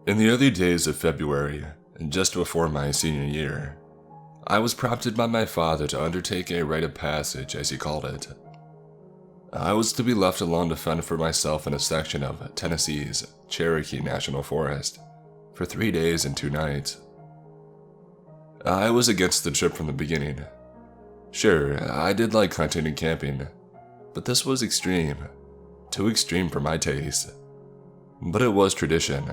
In the early days of February, just before my senior year, I was prompted by my father to undertake a rite of passage, as he called it. I was to be left alone to fend for myself in a section of Tennessee's Cherokee National Forest for 3 days and 2 nights. I was against the trip from the beginning. Sure, I did like hunting and camping, but this was extreme. Too extreme for my taste. But it was tradition,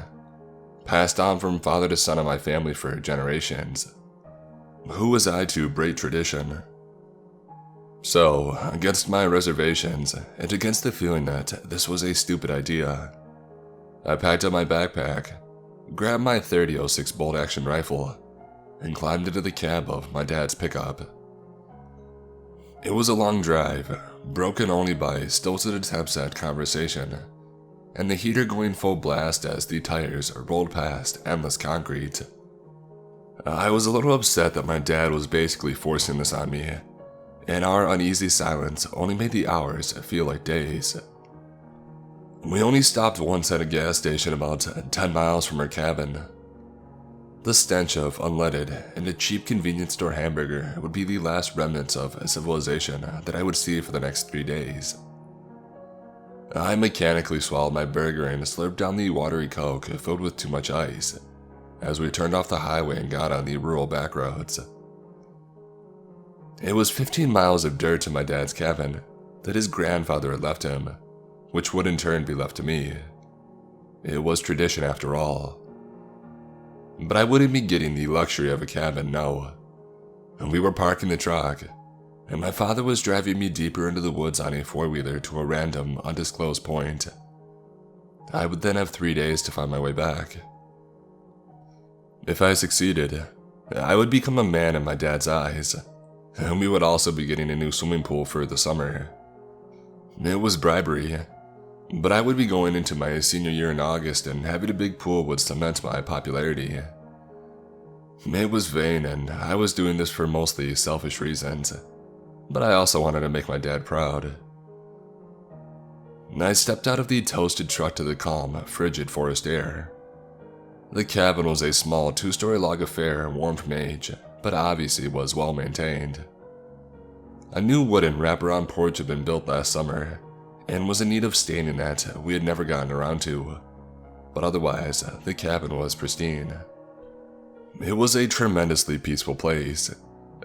passed on from father to son of my family for generations. Who was I to break tradition? So, against my reservations, and against the feeling that this was a stupid idea, I packed up my backpack, grabbed my .30-06 bolt-action rifle, and climbed into the cab of my dad's pickup. It was a long drive, broken only by stilted attempts at conversation, and the heater going full blast as the tires rolled past endless concrete. I was a little upset that my dad was basically forcing this on me, and our uneasy silence only made the hours feel like days. We only stopped once at a gas station about 10 miles from our cabin. The stench of unleaded and a cheap convenience store hamburger would be the last remnants of civilization that I would see for the next 3 days. I mechanically swallowed my burger and slurped down the watery Coke filled with too much ice as we turned off the highway and got on the rural back roads. It was 15 miles of dirt to my dad's cabin that his grandfather had left him, which would in turn be left to me. It was tradition after all. But I wouldn't be getting the luxury of a cabin, no. And we were parking the truck, and my father was driving me deeper into the woods on a four-wheeler to a random, undisclosed point. I would then have 3 days to find my way back. If I succeeded, I would become a man in my dad's eyes, and we would also be getting a new swimming pool for the summer. It was bribery, but I would be going into my senior year in August, and having a big pool would cement my popularity. It was vain, and I was doing this for mostly selfish reasons, but I also wanted to make my dad proud. I stepped out of the toasted truck to the calm, frigid forest air. The cabin was a small 2-story log affair, worn from age, but obviously was well maintained. A new wooden wraparound porch had been built last summer, and was in need of staining that we had never gotten around to, but otherwise, the cabin was pristine. It was a tremendously peaceful place,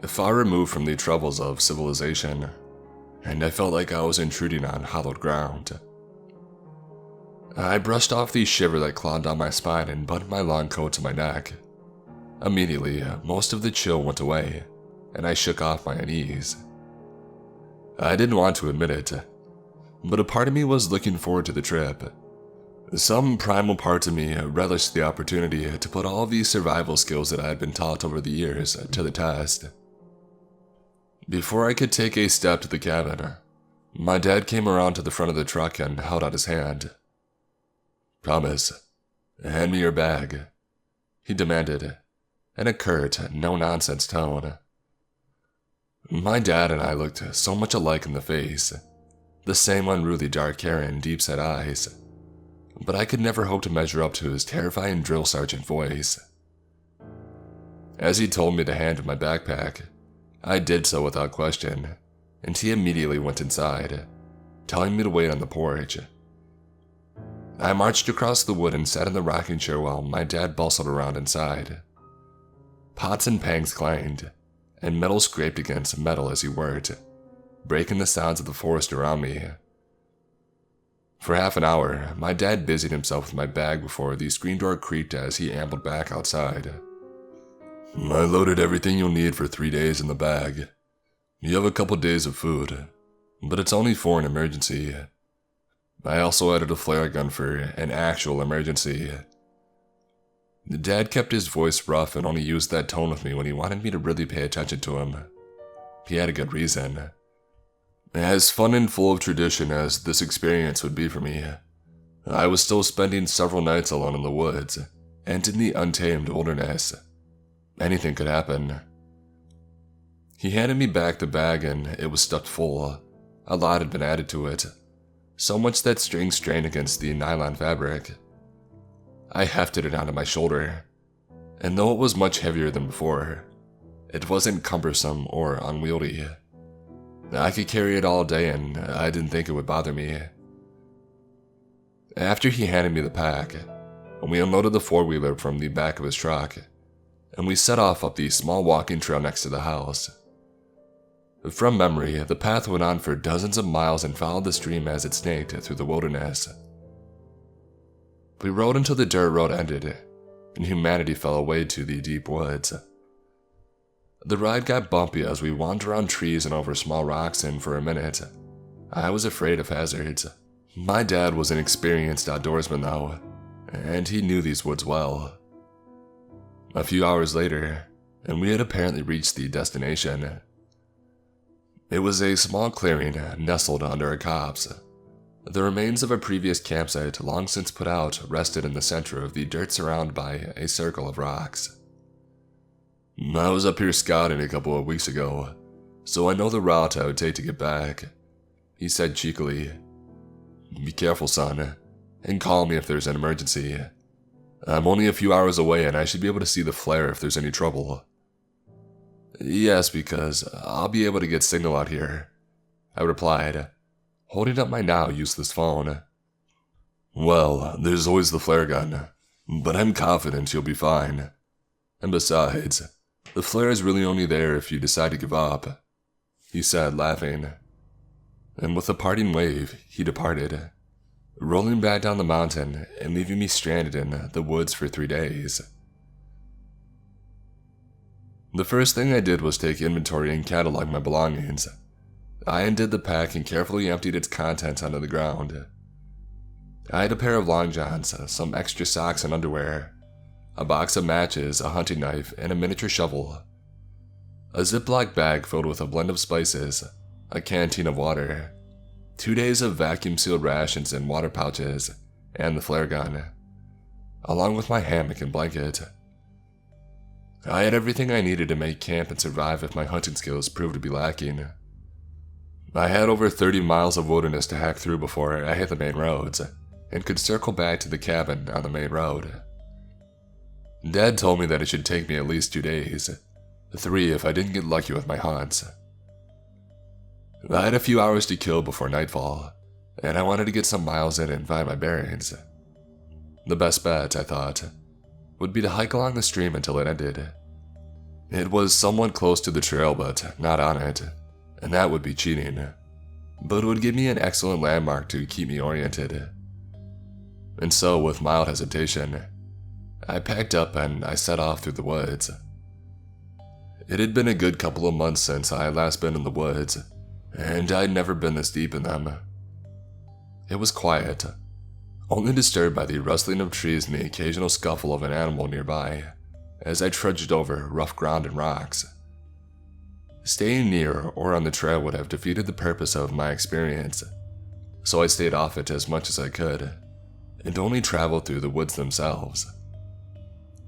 far removed from the troubles of civilization, and I felt like I was intruding on hallowed ground. I brushed off the shiver that clawed down my spine and buttoned my long coat to my neck. Immediately, most of the chill went away, and I shook off my unease. I didn't want to admit it, but a part of me was looking forward to the trip. Some primal part of me relished the opportunity to put all of the survival skills that I had been taught over the years to the test. Before I could take a step to the cabin, my dad came around to the front of the truck and held out his hand. "Promise, hand me your bag," he demanded, in a curt, no-nonsense tone. My dad and I looked so much alike in the face, the same unruly dark hair and deep-set eyes, but I could never hope to measure up to his terrifying drill sergeant voice. As he told me to hand him my backpack, I did so without question, and he immediately went inside, telling me to wait on the porch. I marched across the wood and sat in the rocking chair while my dad bustled around inside. Pots and pans clanged, and metal scraped against metal as he worked, breaking the sounds of the forest around me. For half an hour, my dad busied himself with my bag before the screen door creaked as he ambled back outside. "I loaded everything you'll need for 3 days in the bag. You have a couple days of food, but it's only for an emergency. I also added a flare gun for an actual emergency." Dad kept his voice rough and only used that tone with me when he wanted me to really pay attention to him. He had a good reason. As fun and full of tradition as this experience would be for me, I was still spending several nights alone in the woods and in the untamed wilderness. Anything could happen. He handed me back the bag and it was stuffed full. A lot had been added to it, so much that strings strained against the nylon fabric. I hefted it onto my shoulder, and though it was much heavier than before, it wasn't cumbersome or unwieldy. I could carry it all day and I didn't think it would bother me. After he handed me the pack, we unloaded the four-wheeler from the back of his truck, and we set off up the small walking trail next to the house. From memory, the path went on for dozens of miles and followed the stream as it snaked through the wilderness. We rode until the dirt road ended, and humanity fell away to the deep woods. The ride got bumpy as we wandered around trees and over small rocks, and for a minute, I was afraid of hazards. My dad was an experienced outdoorsman though, and he knew these woods well. A few hours later, and we had apparently reached the destination. It was a small clearing nestled under a copse. The remains of a previous campsite, long since put out, rested in the center of the dirt surrounded by a circle of rocks. I was up here scouting a couple of weeks ago, so I know the route I would take to get back, he said cheekily. Be careful, son, and call me if there's an emergency. I'm only a few hours away and I should be able to see the flare if there's any trouble. Yes, because I'll be able to get signal out here, I replied, holding up my now useless phone. Well, there's always the flare gun, but I'm confident you'll be fine. And besides, the flare is really only there if you decide to give up, he said, laughing. And with a parting wave, he departed, rolling back down the mountain and leaving me stranded in the woods for 3 days. The first thing I did was take inventory and catalog my belongings. I undid the pack and carefully emptied its contents onto the ground. I had a pair of long johns, some extra socks and underwear, a box of matches, a hunting knife, and a miniature shovel. A Ziploc bag filled with a blend of spices, a canteen of water, 2 days of vacuum-sealed rations in water pouches, and the flare gun, along with my hammock and blanket. I had everything I needed to make camp and survive if my hunting skills proved to be lacking. I had over 30 miles of wilderness to hack through before I hit the main roads, and could circle back to the cabin on the main road. Dad told me that it should take me at least 2 days, 3 if I didn't get lucky with my hunts. I had a few hours to kill before nightfall, and I wanted to get some miles in and find my bearings. The best bet, I thought, would be to hike along the stream until it ended. It was somewhat close to the trail, but not on it, and that would be cheating, but it would give me an excellent landmark to keep me oriented. And so, with mild hesitation, I packed up and I set off through the woods. It had been a good couple of months since I had last been in the woods, and I'd never been this deep in them. It was quiet, only disturbed by the rustling of trees and the occasional scuffle of an animal nearby, as I trudged over rough ground and rocks. Staying near or on the trail would have defeated the purpose of my experience, so I stayed off it as much as I could, and only traveled through the woods themselves.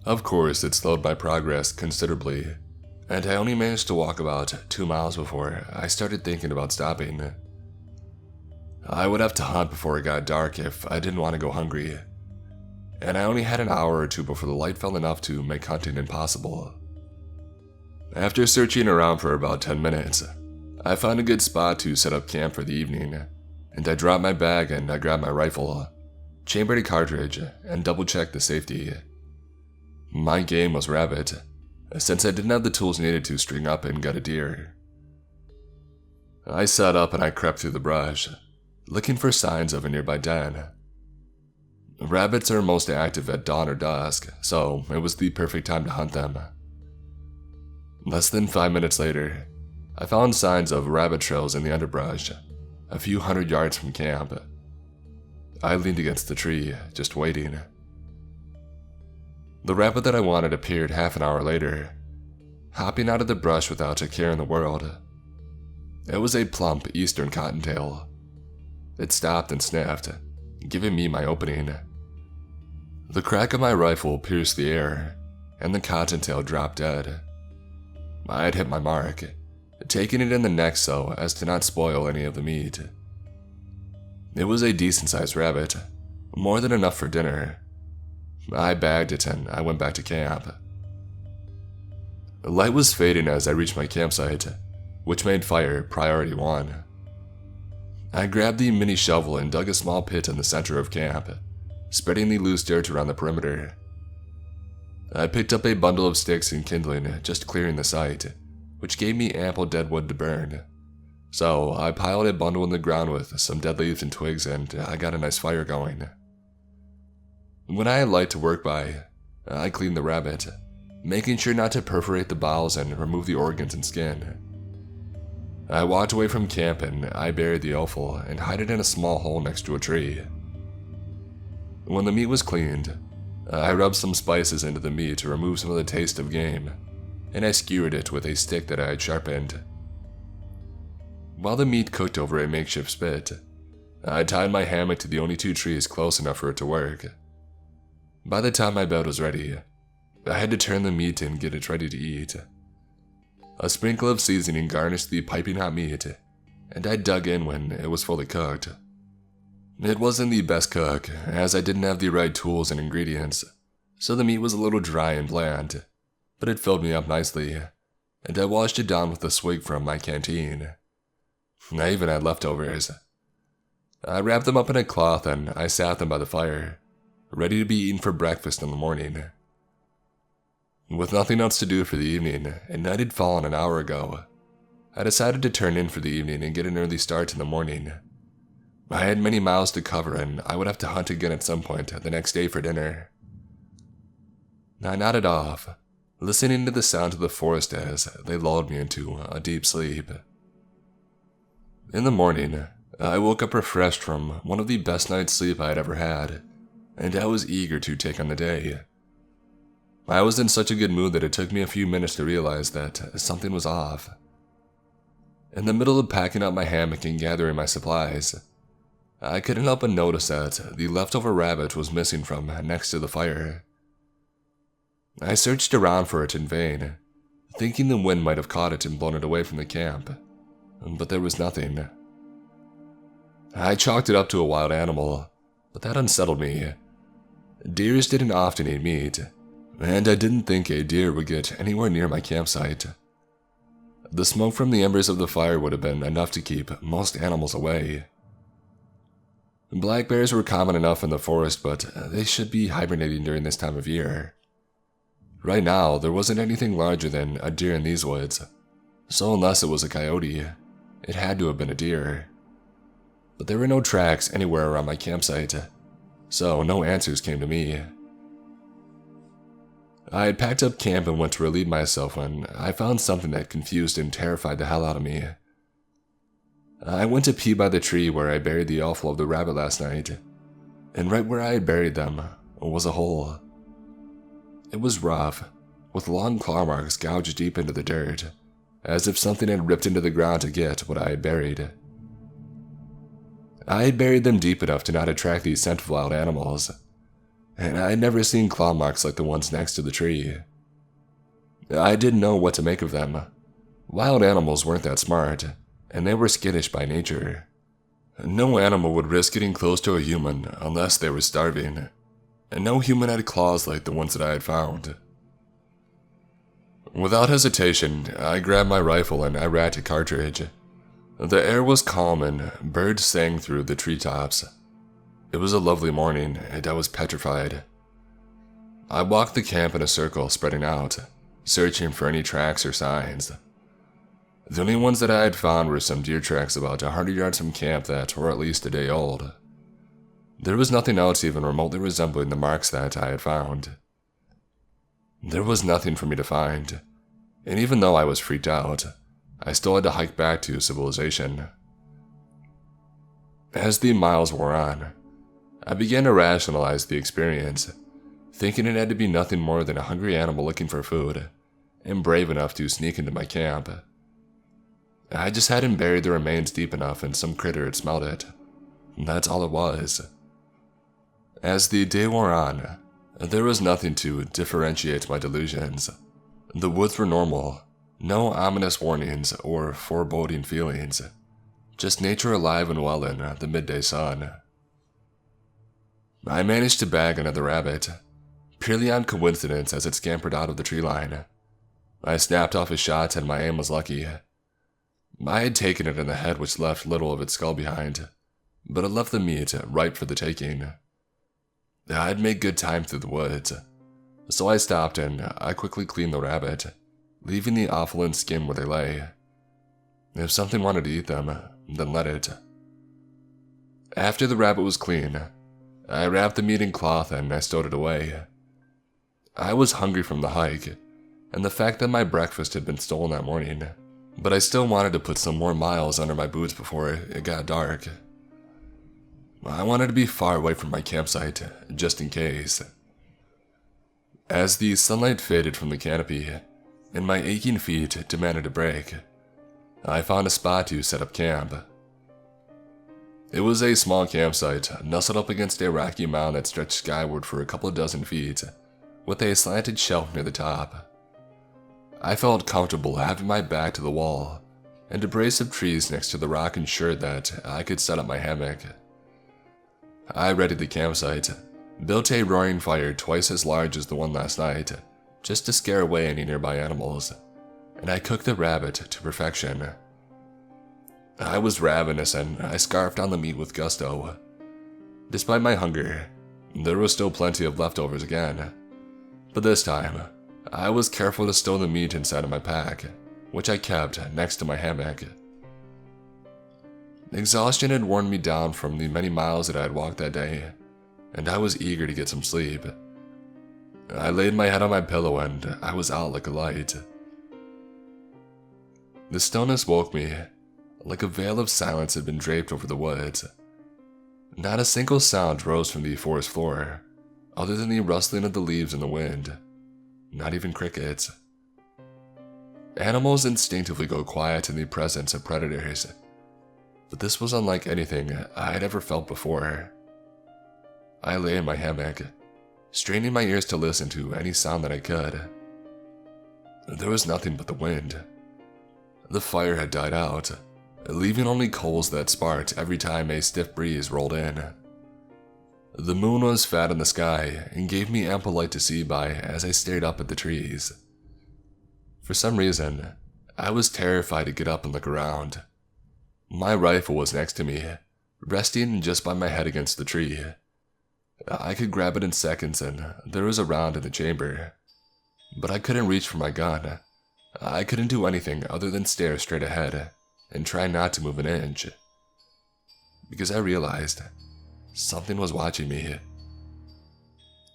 Of course, it slowed my progress considerably, and I only managed to walk about 2 miles before I started thinking about stopping. I would have to hunt before it got dark if I didn't want to go hungry, and I only had an hour or two before the light fell enough to make hunting impossible. After searching around for about 10 minutes, I found a good spot to set up camp for the evening, and I dropped my bag and I grabbed my rifle, chambered a cartridge, and double-checked the safety. My game was rabbit, since I didn't have the tools needed to string up and gut a deer. I sat up and I crept through the brush, looking for signs of a nearby den. Rabbits are most active at dawn or dusk, so it was the perfect time to hunt them. Less than 5 minutes later, I found signs of rabbit trails in the underbrush, a few hundred yards from camp. I leaned against the tree, just waiting. The rabbit that I wanted appeared half an hour later, hopping out of the brush without a care in the world. It was a plump eastern cottontail. It stopped and sniffed, giving me my opening. The crack of my rifle pierced the air, and the cottontail dropped dead. I had hit my mark, taking it in the neck so as to not spoil any of the meat. It was a decent-sized rabbit, more than enough for dinner. I bagged it and I went back to camp. Light was fading as I reached my campsite, which made fire priority 1. I grabbed the mini shovel and dug a small pit in the center of camp, spreading the loose dirt around the perimeter. I picked up a bundle of sticks and kindling, just clearing the site, which gave me ample dead wood to burn. So I piled a bundle in the ground with some dead leaves and twigs, and I got a nice fire going. When I had light to work by, I cleaned the rabbit, making sure not to perforate the bowels and remove the organs and skin. I walked away from camp and I buried the offal and hid it in a small hole next to a tree. When the meat was cleaned, I rubbed some spices into the meat to remove some of the taste of game, and I skewered it with a stick that I had sharpened. While the meat cooked over a makeshift spit, I tied my hammock to the only 2 trees close enough for it to work. By the time my bed was ready, I had to turn the meat and get it ready to eat. A sprinkle of seasoning garnished the piping hot meat, and I dug in when it was fully cooked. It wasn't the best cook, as I didn't have the right tools and ingredients, so the meat was a little dry and bland, but it filled me up nicely, and I washed it down with a swig from my canteen. I even had leftovers. I wrapped them up in a cloth and I sat them by the fire, ready to be eaten for breakfast in the morning. With nothing else to do for the evening, and night had fallen an hour ago, I decided to turn in for the evening and get an early start in the morning. I had many miles to cover and I would have to hunt again at some point the next day for dinner. I nodded off, listening to the sound of the forest as they lulled me into a deep sleep. In the morning, I woke up refreshed from one of the best night's sleep I had ever had, and I was eager to take on the day. I was in such a good mood that it took me a few minutes to realize that something was off. In the middle of packing up my hammock and gathering my supplies, I couldn't help but notice that the leftover rabbit was missing from next to the fire. I searched around for it in vain, thinking the wind might have caught it and blown it away from the camp, but there was nothing. I chalked it up to a wild animal, but that unsettled me. Deers didn't often eat meat, and I didn't think a deer would get anywhere near my campsite. The smoke from the embers of the fire would have been enough to keep most animals away. Black bears were common enough in the forest, but they should be hibernating during this time of year. Right now, there wasn't anything larger than a deer in these woods, so unless it was a coyote, it had to have been a deer. But there were no tracks anywhere around my campsite, so no answers came to me. I had packed up camp and went to relieve myself when I found something that confused and terrified the hell out of me. I went to pee by the tree where I buried the offal of the rabbit last night, and right where I had buried them was a hole. It was rough, with long claw marks gouged deep into the dirt, as if something had ripped into the ground to get what I had buried. I had buried them deep enough to not attract the scent of wild animals, and I had never seen claw marks like the ones next to the tree. I didn't know what to make of them. Wild animals weren't that smart, and they were skittish by nature. No animal would risk getting close to a human unless they were starving, and no human had claws like the ones that I had found. Without hesitation, I grabbed my rifle and I racked a cartridge. The air was calm and birds sang through the treetops. It was a lovely morning and I was petrified. I walked the camp in a circle, spreading out, searching for any tracks or signs. The only ones that I had found were some deer tracks about 100 yards from camp that were at least a day old. There was nothing else even remotely resembling the marks that I had found. There was nothing for me to find, and even though I was freaked out, I still had to hike back to civilization. As the miles wore on, I began to rationalize the experience, thinking it had to be nothing more than a hungry animal looking for food, and brave enough to sneak into my camp. I just hadn't buried the remains deep enough and some critter had smelled it. That's all it was. As the day wore on, there was nothing to differentiate my delusions. The woods were normal, no ominous warnings or foreboding feelings, just nature alive and well in the midday sun. I managed to bag another rabbit, purely on coincidence as it scampered out of the tree line. I snapped off his shots and my aim was lucky. I had taken it in the head, which left little of its skull behind, but it left the meat ripe for the taking. I'd made good time through the woods, so I stopped and I quickly cleaned the rabbit, leaving the offal and skin where they lay. If something wanted to eat them, then let it. After the rabbit was clean, I wrapped the meat in cloth and I stowed it away. I was hungry from the hike, and the fact that my breakfast had been stolen that morning, but I still wanted to put some more miles under my boots before it got dark. I wanted to be far away from my campsite, just in case. As the sunlight faded from the canopy, and my aching feet demanded a break, I found a spot to set up camp. It was a small campsite, nestled up against a rocky mound that stretched skyward for a couple of dozen feet, with a slanted shelf near the top. I felt comfortable having my back to the wall, and a brace of trees next to the rock ensured that I could set up my hammock. I readied the campsite, built a roaring fire twice as large as the one last night, just to scare away any nearby animals, and I cooked the rabbit to perfection. I was ravenous and I scarfed on the meat with gusto. Despite my hunger, there was still plenty of leftovers again, but this time, I was careful to stow the meat inside of my pack, which I kept next to my hammock. Exhaustion had worn me down from the many miles that I had walked that day, and I was eager to get some sleep. I laid my head on my pillow and I was out like a light. The stillness woke me, like a veil of silence had been draped over the woods. Not a single sound rose from the forest floor, other than the rustling of the leaves in the wind. Not even crickets. Animals instinctively go quiet in the presence of predators, but this was unlike anything I had ever felt before. I lay in my hammock, straining my ears to listen to any sound that I could. There was nothing but the wind. The fire had died out, leaving only coals that sparked every time a stiff breeze rolled in. The moon was fat in the sky and gave me ample light to see by as I stared up at the trees. For some reason, I was terrified to get up and look around. My rifle was next to me, resting just by my head against the tree. I could grab it in seconds and there was a round in the chamber, but I couldn't reach for my gun. I couldn't do anything other than stare straight ahead and try not to move an inch, because I realized something was watching me.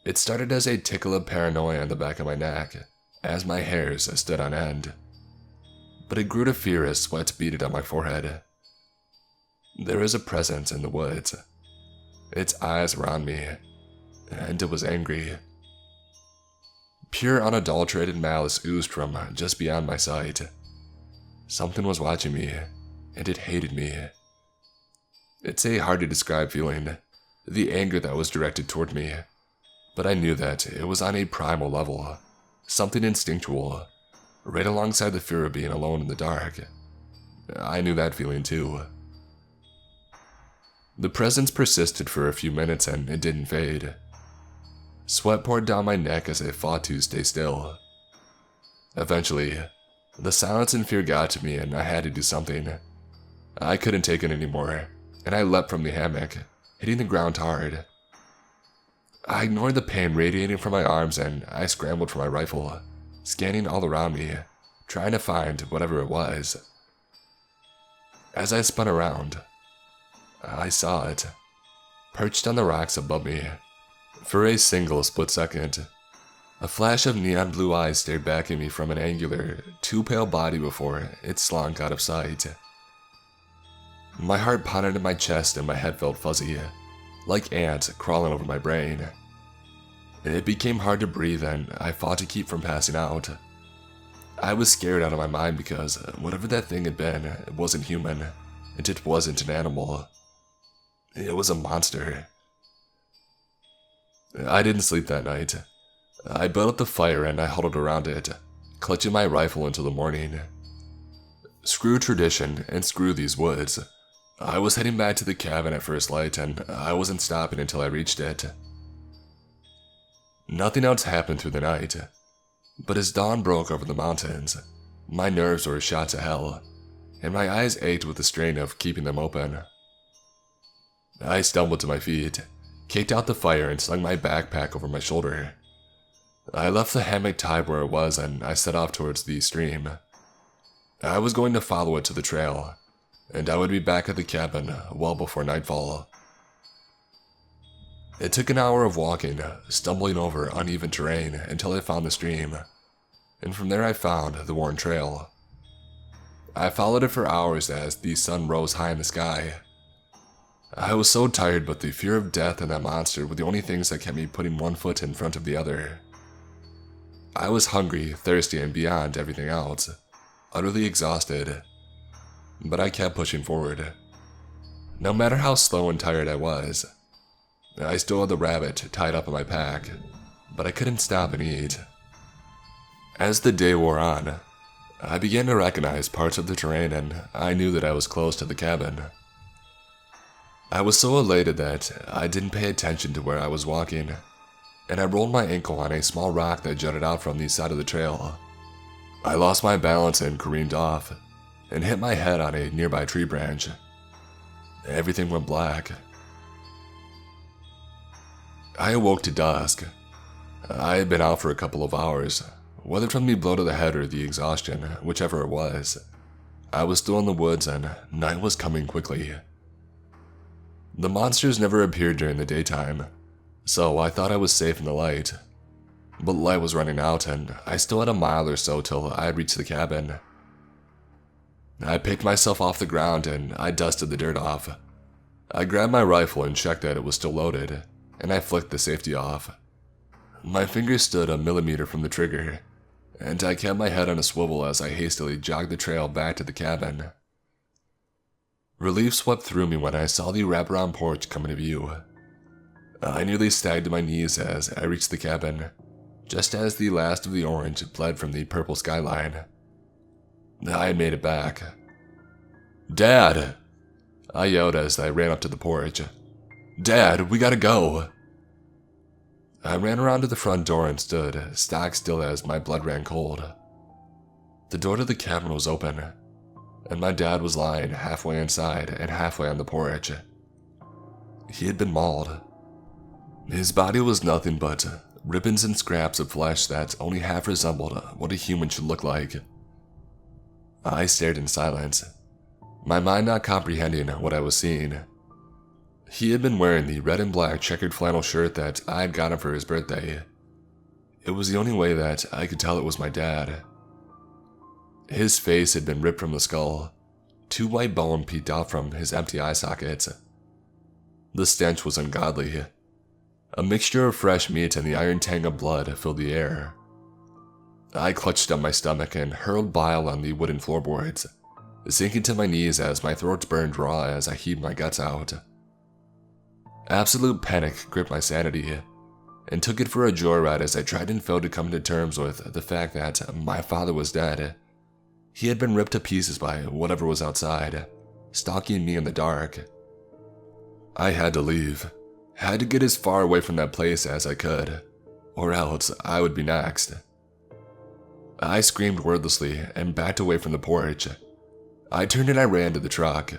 It started as a tickle of paranoia on the back of my neck as my hairs stood on end, but it grew to fear as sweat beaded on my forehead. There is a presence in the woods. Its eyes were on me, and it was angry. Pure unadulterated malice oozed from just beyond my sight. Something was watching me, and it hated me. It's a hard to describe feeling, the anger that was directed toward me, but I knew that it was on a primal level, something instinctual, right alongside the fear of being alone in the dark. I knew that feeling too. The presence persisted for a few minutes and it didn't fade. Sweat poured down my neck as I fought to stay still. Eventually, the silence and fear got to me and I had to do something. I couldn't take it anymore, and I leapt from the hammock, hitting the ground hard. I ignored the pain radiating from my arms and I scrambled for my rifle, scanning all around me, trying to find whatever it was. As I spun around, I saw it, perched on the rocks above me. For a single split second, a flash of neon blue eyes stared back at me from an angular, too pale body before it slunk out of sight. My heart pounded in my chest and my head felt fuzzy, like ants crawling over my brain. It became hard to breathe and I fought to keep from passing out. I was scared out of my mind because whatever that thing had been, it wasn't human, and it wasn't an animal. It was a monster. I didn't sleep that night. I built up the fire and I huddled around it, clutching my rifle until the morning. Screw tradition and screw these woods. I was heading back to the cabin at first light and I wasn't stopping until I reached it. Nothing else happened through the night, but as dawn broke over the mountains, my nerves were shot to hell, and my eyes ached with the strain of keeping them open. I stumbled to my feet, kicked out the fire, and slung my backpack over my shoulder. I left the hammock tied where it was, and I set off towards the stream. I was going to follow it to the trail, and I would be back at the cabin well before nightfall. It took an hour of walking, stumbling over uneven terrain until I found the stream, and from there I found the worn trail. I followed it for hours as the sun rose high in the sky. I was so tired, but the fear of death and that monster were the only things that kept me putting one foot in front of the other. I was hungry, thirsty, and beyond everything else, utterly exhausted, but I kept pushing forward. No matter how slow and tired I was, I still had the rabbit tied up in my pack, but I couldn't stop and eat. As the day wore on, I began to recognize parts of the terrain, and I knew that I was close to the cabin. I was so elated that I didn't pay attention to where I was walking, and I rolled my ankle on a small rock that jutted out from the side of the trail. I lost my balance and careened off, and hit my head on a nearby tree branch. Everything went black. I awoke to dusk. I had been out for a couple of hours, whether from the blow to the head or the exhaustion, whichever it was. I was still in the woods and night was coming quickly. The monsters never appeared during the daytime, so I thought I was safe in the light. But light was running out and I still had a mile or so till I had reached the cabin. I picked myself off the ground and I dusted the dirt off. I grabbed my rifle and checked that it was still loaded, and I flicked the safety off. My fingers stood a millimeter from the trigger, and I kept my head on a swivel as I hastily jogged the trail back to the cabin. Relief swept through me when I saw the wraparound porch come into view. I nearly sagged to my knees as I reached the cabin, just as the last of the orange bled from the purple skyline. I had made it back. "Dad!" I yelled as I ran up to the porch. "Dad, we gotta go!" I ran around to the front door and stood, stock still as my blood ran cold. The door to the cabin was open, and my dad was lying halfway inside and halfway on the porch. He had been mauled. His body was nothing but ribbons and scraps of flesh that only half resembled what a human should look like. I stared in silence, my mind not comprehending what I was seeing. He had been wearing the red and black checkered flannel shirt that I had got him for his birthday. It was the only way that I could tell it was my dad. His face had been ripped from the skull. 2 white bones peeked out from his empty eye sockets. The stench was ungodly. A mixture of fresh meat and the iron tang of blood filled the air. I clutched at my stomach and hurled bile on the wooden floorboards, sinking to my knees as my throat burned raw as I heaved my guts out. Absolute panic gripped my sanity, and took it for a joyride as I tried and failed to come to terms with the fact that my father was dead. He had been ripped to pieces by whatever was outside, stalking me in the dark. I had to leave, had to get as far away from that place as I could, or else I would be next. I screamed wordlessly and backed away from the porch. I turned and I ran to the truck.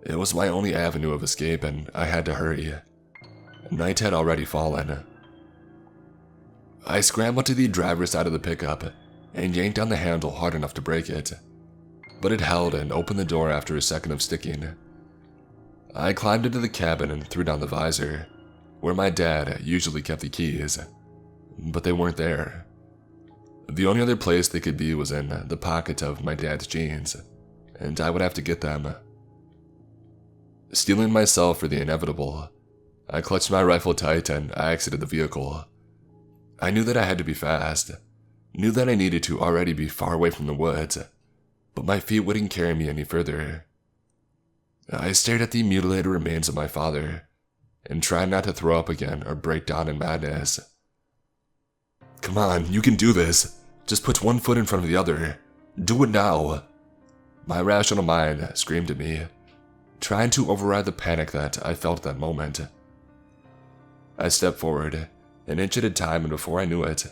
It was my only avenue of escape and I had to hurry. Night had already fallen. I scrambled to the driver's side of the pickup and yanked on the handle hard enough to break it, but it held and opened the door after a second of sticking. I climbed into the cabin and threw down the visor, where my dad usually kept the keys, but they weren't there. The only other place they could be was in the pocket of my dad's jeans, and I would have to get them. Steeling myself for the inevitable, I clutched my rifle tight and I exited the vehicle. I knew that I had to be fast, knew that I needed to already be far away from the woods, but my feet wouldn't carry me any further. I stared at the mutilated remains of my father, and tried not to throw up again or break down in madness. "Come on, you can do this. Just put one foot in front of the other. Do it now." My rational mind screamed at me, trying to override the panic that I felt at that moment. I stepped forward an inch at a time, and before I knew it,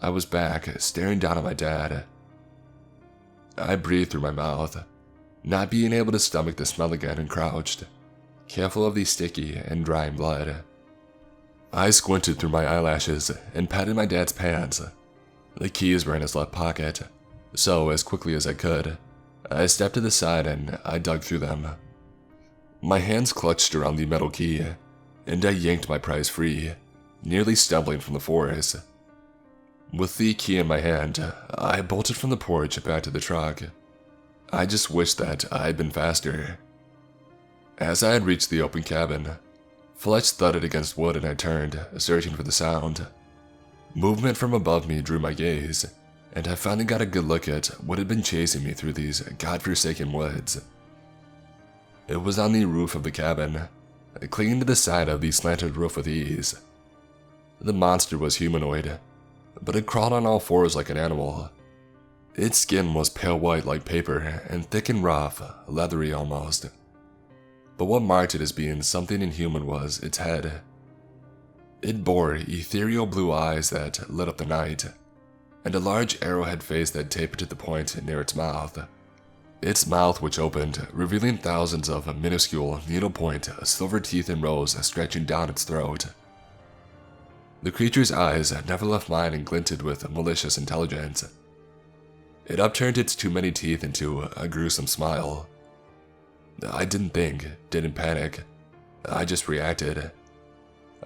I was back, staring down at my dad. I breathed through my mouth, not being able to stomach the smell again, and crouched, careful of the sticky and drying blood. I squinted through my eyelashes and patted my dad's pants. The keys were in his left pocket, so as quickly as I could, I stepped to the side and I dug through them. My hands clutched around the metal key, and I yanked my prize free, nearly stumbling from the forest. With the key in my hand, I bolted from the porch back to the truck. I just wished that I had been faster. As I had reached the open cabin, flesh thudded against wood and I turned, searching for the sound. Movement from above me drew my gaze, and I finally got a good look at what had been chasing me through these godforsaken woods. It was on the roof of the cabin, clinging to the side of the slanted roof with ease. The monster was humanoid, but it crawled on all fours like an animal. Its skin was pale white like paper and thick and rough, leathery almost. But what marked it as being something inhuman was its head. It bore ethereal blue eyes that lit up the night, and a large arrowhead face that tapered to the point near its mouth. Its mouth which opened, revealing thousands of minuscule, needlepoint, silver teeth in rows stretching down its throat. The creature's eyes never left mine and glinted with malicious intelligence. It upturned its too many teeth into a gruesome smile. I didn't think, didn't panic. I just reacted.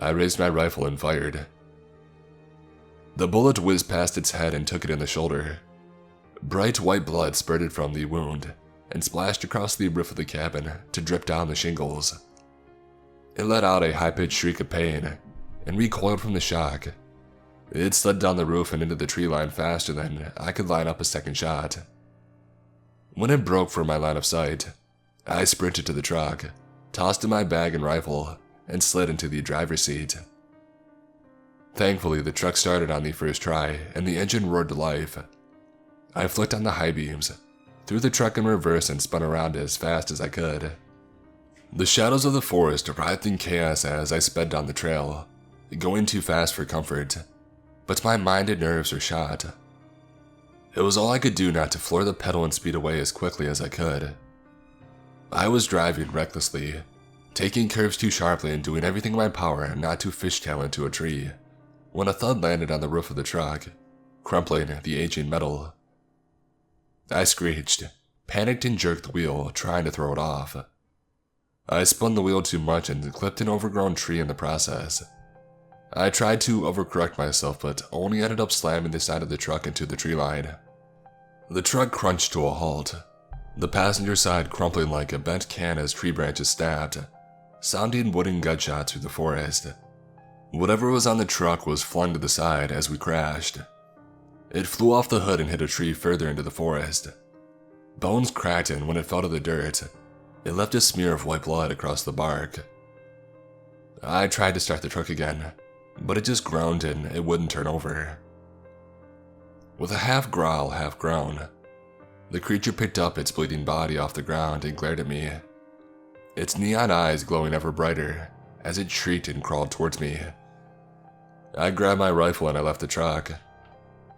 I raised my rifle and fired. The bullet whizzed past its head and took it in the shoulder. Bright white blood spurted from the wound and splashed across the roof of the cabin to drip down the shingles. It let out a high-pitched shriek of pain and recoiled from the shock. It slid down the roof and into the tree line faster than I could line up a second shot. When it broke from my line of sight, I sprinted to the truck, tossed in my bag and rifle, and slid into the driver's seat. Thankfully, the truck started on the first try, and the engine roared to life. I flicked on the high beams, threw the truck in reverse, and spun around as fast as I could. The shadows of the forest writhed in chaos as I sped down the trail, going too fast for comfort, but my mind and nerves were shot. It was all I could do not to floor the pedal and speed away as quickly as I could. I was driving recklessly, taking curves too sharply and doing everything in my power not to fishtail into a tree, when a thud landed on the roof of the truck, crumpling the aging metal. I screeched, panicked and jerked the wheel, trying to throw it off. I spun the wheel too much and clipped an overgrown tree in the process. I tried to overcorrect myself, but only ended up slamming the side of the truck into the tree line. The truck crunched to a halt, the passenger side crumpling like a bent can as tree branches snapped, sounding wooden gunshots through the forest. Whatever was on the truck was flung to the side as we crashed. It flew off the hood and hit a tree further into the forest. Bones cracked, and when it fell to the dirt, it left a smear of white blood across the bark. I tried to start the truck again, but it just groaned and it wouldn't turn over. With a half growl, half groan, the creature picked up its bleeding body off the ground and glared at me, its neon eyes glowing ever brighter as it shrieked and crawled towards me. I grabbed my rifle and I left the truck.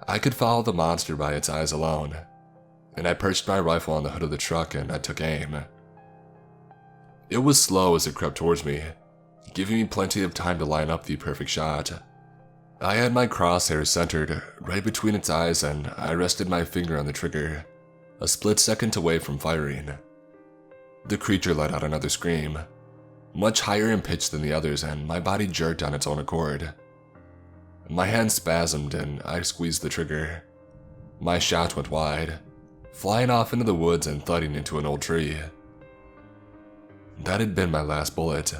I could follow the monster by its eyes alone, and I perched my rifle on the hood of the truck and I took aim. It was slow as it crept towards me, giving me plenty of time to line up the perfect shot. I had my crosshairs centered right between its eyes and I rested my finger on the trigger, a split second away from firing. The creature let out another scream, much higher in pitch than the others, and my body jerked on its own accord. My hand spasmed and I squeezed the trigger. My shot went wide, flying off into the woods and thudding into an old tree. That had been my last bullet.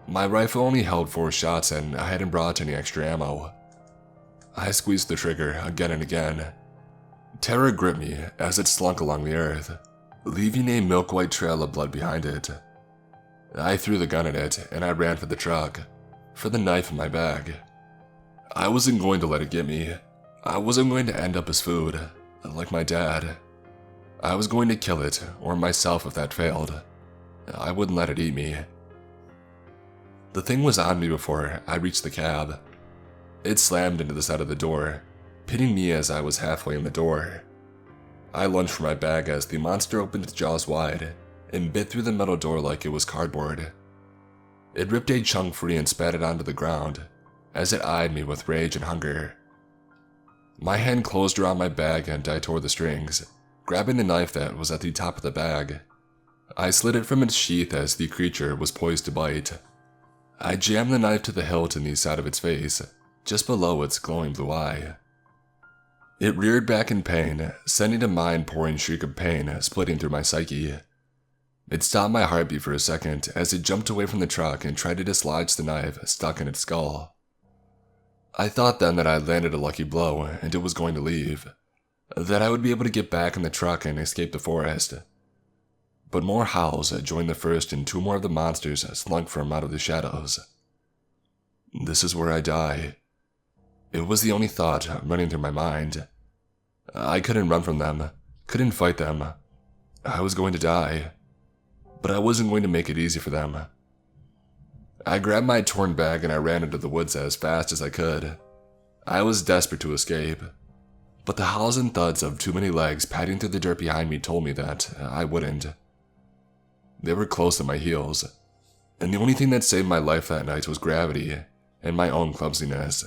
My rifle only held 4 shots and I hadn't brought any extra ammo. I squeezed the trigger again and again. Terror gripped me as it slunk along the earth, leaving a milk-white trail of blood behind it. I threw the gun at it and I ran for the truck, for the knife in my bag. I wasn't going to let it get me. I wasn't going to end up as food, like my dad. I was going to kill it, or myself if that failed. I wouldn't let it eat me. The thing was on me before I reached the cab. It slammed into the side of the door, pinning me as I was halfway in the door. I lunged for my bag as the monster opened its jaws wide and bit through the metal door like it was cardboard. It ripped a chunk free and spat it onto the ground as it eyed me with rage and hunger. My hand closed around my bag and I tore the strings, grabbing the knife that was at the top of the bag. I slid it from its sheath as the creature was poised to bite. I jammed the knife to the hilt in the side of its face, just below its glowing blue eye. It reared back in pain, sending a mind-pouring shriek of pain splitting through my psyche. It stopped my heartbeat for a second as it jumped away from the truck and tried to dislodge the knife stuck in its skull. I thought then that I had landed a lucky blow and it was going to leave, that I would be able to get back in the truck and escape the forest. But more howls joined the first and two more of the monsters slunk from out of the shadows. This is where I die. It was the only thought running through my mind. I couldn't run from them, couldn't fight them. I was going to die, but I wasn't going to make it easy for them. I grabbed my torn bag and I ran into the woods as fast as I could. I was desperate to escape, but the howls and thuds of too many legs padding through the dirt behind me told me that I wouldn't. They were close at my heels, and the only thing that saved my life that night was gravity and my own clumsiness.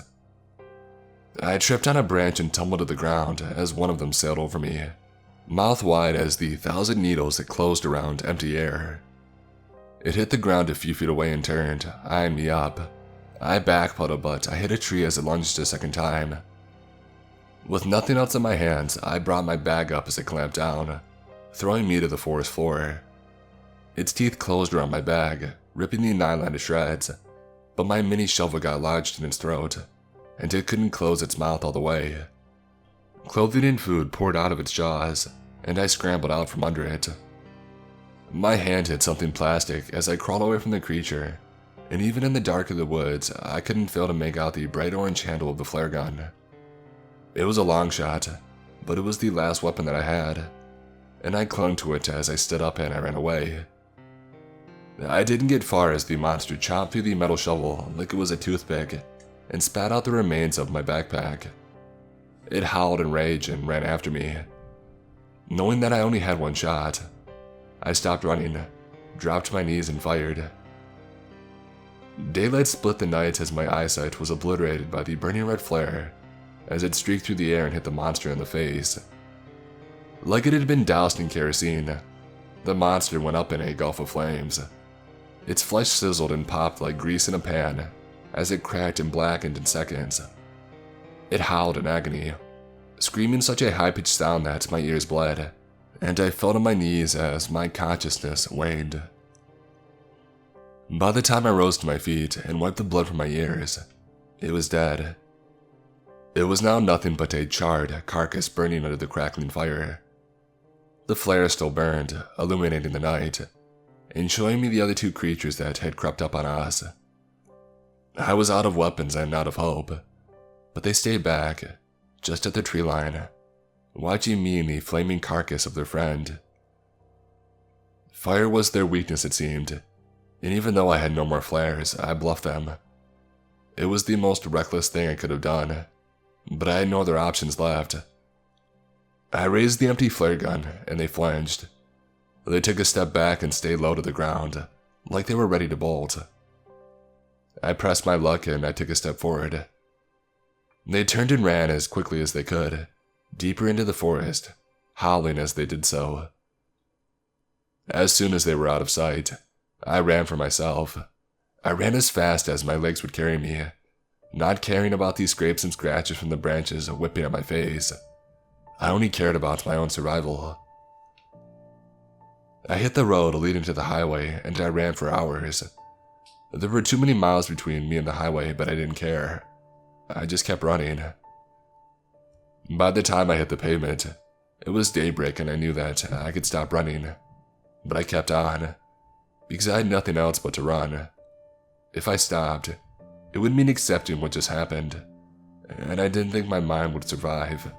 I tripped on a branch and tumbled to the ground as one of them sailed over me, mouth wide as the 1,000 needles that closed around empty air. It hit the ground a few feet away and turned, eyeing me up. I backpedaled, but I hit a tree as it lunged a second time. With nothing else in my hands, I brought my bag up as it clamped down, throwing me to the forest floor. Its teeth closed around my bag, ripping the nylon to shreds, but my mini shovel got lodged in its throat, and it couldn't close its mouth all the way. Clothing and food poured out of its jaws, and I scrambled out from under it. My hand hit something plastic as I crawled away from the creature, and even in the dark of the woods, I couldn't fail to make out the bright orange handle of the flare gun. It was a long shot, but it was the last weapon that I had, and I clung to it as I stood up and I ran away. I didn't get far as the monster chopped through the metal shovel like it was a toothpick and spat out the remains of my backpack. It howled in rage and ran after me. Knowing that I only had one shot, I stopped running, dropped to my knees and fired. Daylight split the night as my eyesight was obliterated by the burning red flare as it streaked through the air and hit the monster in the face. Like it had been doused in kerosene, the monster went up in a gulf of flames. Its flesh sizzled and popped like grease in a pan as it cracked and blackened in seconds. It howled in agony, screaming such a high-pitched sound that my ears bled, and I fell to my knees as my consciousness waned. By the time I rose to my feet and wiped the blood from my ears, it was dead. It was now nothing but a charred carcass burning under the crackling fire. The flare still burned, illuminating the night, and showing me the other two creatures that had crept up on us. I was out of weapons and out of hope, but they stayed back, just at the tree line, watching me and the flaming carcass of their friend. Fire was their weakness, it seemed, and even though I had no more flares, I bluffed them. It was the most reckless thing I could have done, but I had no other options left. I raised the empty flare gun, and they flanged. They took a step back and stayed low to the ground, like they were ready to bolt. I pressed my luck and I took a step forward. They turned and ran as quickly as they could, deeper into the forest, howling as they did so. As soon as they were out of sight, I ran for myself. I ran as fast as my legs would carry me, not caring about these scrapes and scratches from the branches whipping at my face. I only cared about my own survival. I hit the road leading to the highway and I ran for hours. There were too many miles between me and the highway, but I didn't care. I just kept running. By the time I hit the pavement, it was daybreak and I knew that I could stop running. But I kept on, because I had nothing else but to run. If I stopped, it would mean accepting what just happened, and I didn't think my mind would survive.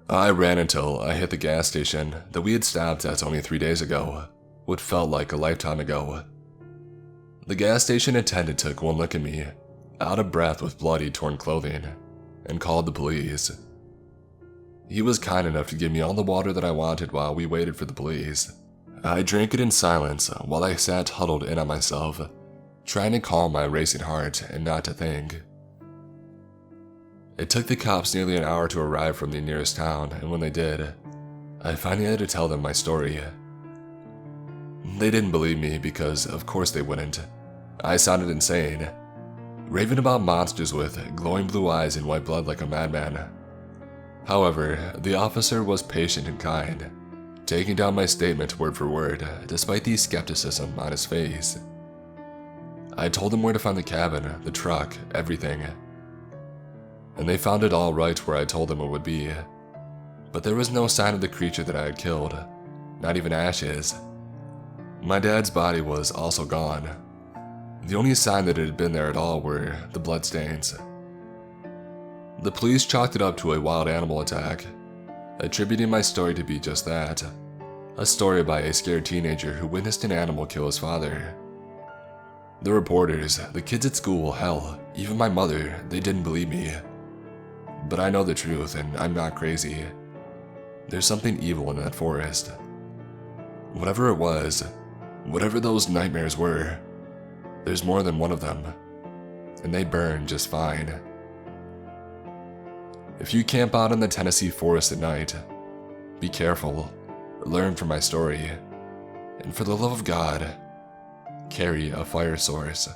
I ran until I hit the gas station that we had stopped at only 3 days ago, what felt like a lifetime ago. The gas station attendant took one look at me, out of breath with bloody, torn clothing, and called the police. He was kind enough to give me all the water that I wanted while we waited for the police. I drank it in silence while I sat huddled in on myself, trying to calm my racing heart and not to think. It took the cops nearly an hour to arrive from the nearest town, and when they did, I finally had to tell them my story. They didn't believe me because, of course, they wouldn't. I sounded insane, raving about monsters with glowing blue eyes and white blood like a madman. However, the officer was patient and kind, taking down my statement word for word, despite the skepticism on his face. I told them where to find the cabin, the truck, everything. And they found it all right where I told them it would be. But there was no sign of the creature that I had killed, not even ashes. My dad's body was also gone. The only sign that it had been there at all were the bloodstains. The police chalked it up to a wild animal attack, attributing my story to be just that, a story by a scared teenager who witnessed an animal kill his father. The reporters, the kids at school, hell, even my mother, they didn't believe me. But I know the truth, and I'm not crazy. There's something evil in that forest. Whatever it was, whatever those nightmares were, there's more than one of them, and they burn just fine. If you camp out in the Tennessee forest at night, be careful, learn from my story, and for the love of God, carry a fire source.